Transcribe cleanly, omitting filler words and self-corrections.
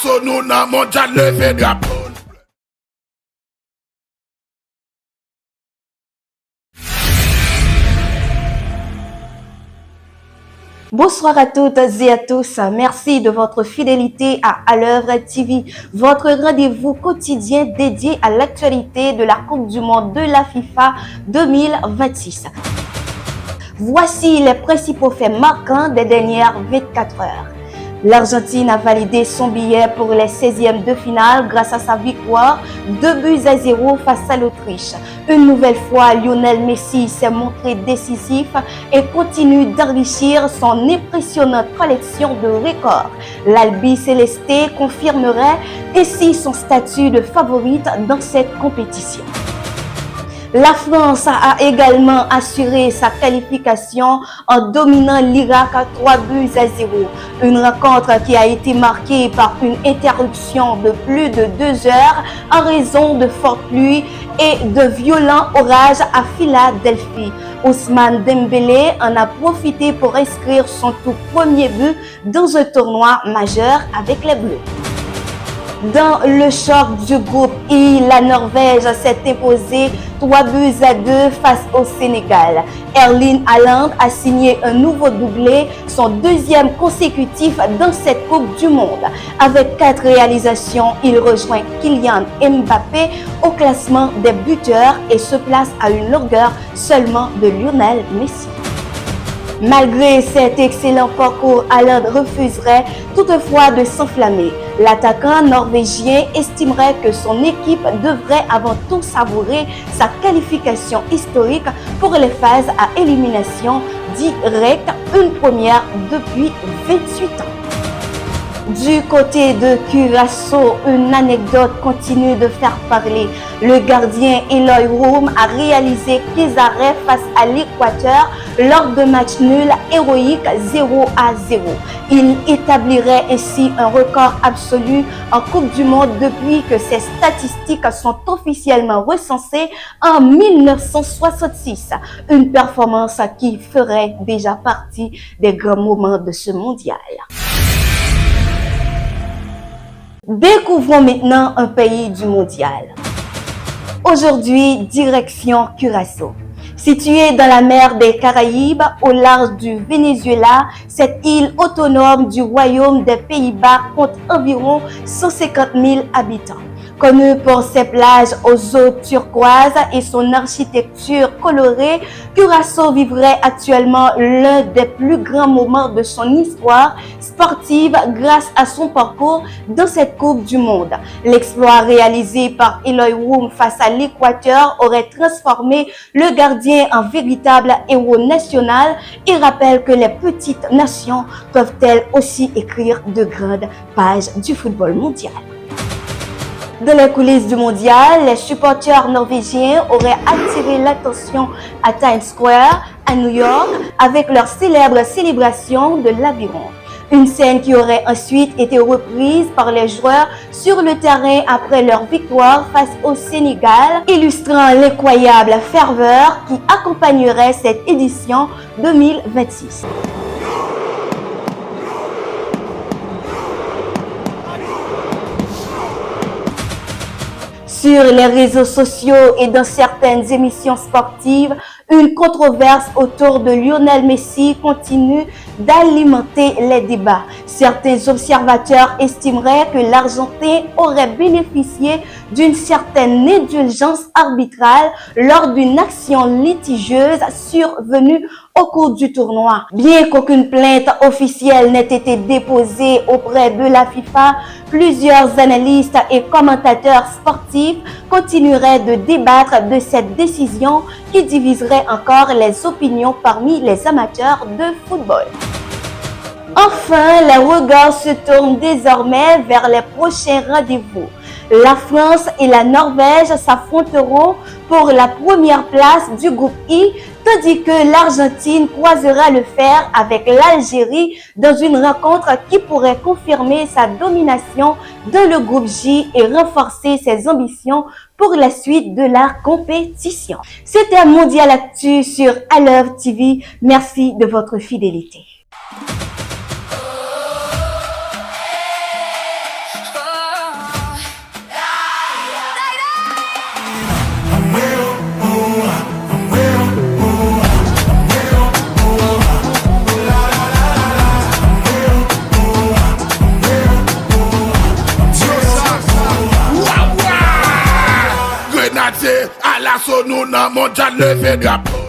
Curaçao nous n'a mondial levé drapeau. Bonsoir à toutes et à tous. Merci de votre fidélité à l'œuvre TV, votre rendez-vous quotidien dédié à l'actualité de la Coupe du Monde de la FIFA 2026. Voici les principaux faits marquants des dernières 24 heures. L'Argentine a validé son billet pour les 16e de finale grâce à sa victoire 2-0 face à l'Autriche. Une nouvelle fois, Lionel Messi s'est montré décisif et continue d'enrichir son impressionnante collection de records. L'Albi Céleste confirmerait ainsi son statut de favorite dans cette compétition. La France a également assuré sa qualification en dominant l'Irak à 3-0. Une rencontre qui a été marquée par une interruption de plus de 2 heures en raison de fortes pluies et de violents orages à Philadelphie. Ousmane Dembélé en a profité pour inscrire son tout premier but dans un tournoi majeur avec les Bleus. Dans le choc du groupe I, la Norvège s'est imposée 3-2 face au Sénégal. Erling Haaland a signé un nouveau doublé, son deuxième consécutif dans cette Coupe du Monde. Avec 4 réalisations, il rejoint Kylian Mbappé au classement des buteurs et se place à une longueur seulement de Lionel Messi. Malgré cet excellent parcours, Haaland refuserait toutefois de s'enflammer. L'attaquant norvégien estimerait que son équipe devrait avant tout savourer sa qualification historique pour les phases à élimination directe, une première depuis 28 ans. Du côté de Curaçao, une anecdote continue de faire parler. Le gardien Eloy Room a réalisé 15 arrêts face à l'Équateur lors de match nul héroïque 0-0. Il établirait ainsi un record absolu en Coupe du Monde depuis que ces statistiques sont officiellement recensées en 1966. Une performance qui ferait déjà partie des grands moments de ce mondial. Découvrons maintenant un pays du mondial. Aujourd'hui, direction Curaçao. Située dans la mer des Caraïbes, au large du Venezuela, cette île autonome du Royaume des Pays-Bas compte environ 150 000 habitants. Connue pour ses plages aux eaux turquoises et son architecture colorée, Curaçao vivrait actuellement l'un des plus grands moments de son histoire sportive grâce à son parcours dans cette Coupe du Monde. L'exploit réalisé par Eloy Room face à l'Équateur aurait transformé le gardien en véritable héros national et rappelle que les petites nations peuvent elles aussi écrire de grandes pages du football mondial. Dans les coulisses du mondial, les supporters norvégiens auraient attiré l'attention à Times Square, à New York, avec leur célèbre célébration de l'aviron. Une scène qui aurait ensuite été reprise par les joueurs sur le terrain après leur victoire face au Sénégal, illustrant l'incroyable ferveur qui accompagnerait cette édition 2026. Sur les réseaux sociaux et dans certaines émissions sportives, une controverse autour de Lionel Messi continue d'alimenter les débats. Certains observateurs estimeraient que l'Argentin aurait bénéficié d'une certaine indulgence arbitrale lors d'une action litigieuse survenue au cours du tournoi. Bien qu'aucune plainte officielle n'ait été déposée auprès de la FIFA, plusieurs analystes et commentateurs sportifs continueraient de débattre de cette décision qui diviserait encore les opinions parmi les amateurs de football. Enfin, les regards se tournent désormais vers les prochains rendez-vous. La France et la Norvège s'affronteront pour la première place du groupe I, tandis que l'Argentine croisera le fer avec l'Algérie dans une rencontre qui pourrait confirmer sa domination dans le groupe J et renforcer ses ambitions pour la suite de la compétition. C'était Mondial Actu sur Alove TV. Merci de votre fidélité. à l'assaut nous dans mondial levé drapeau.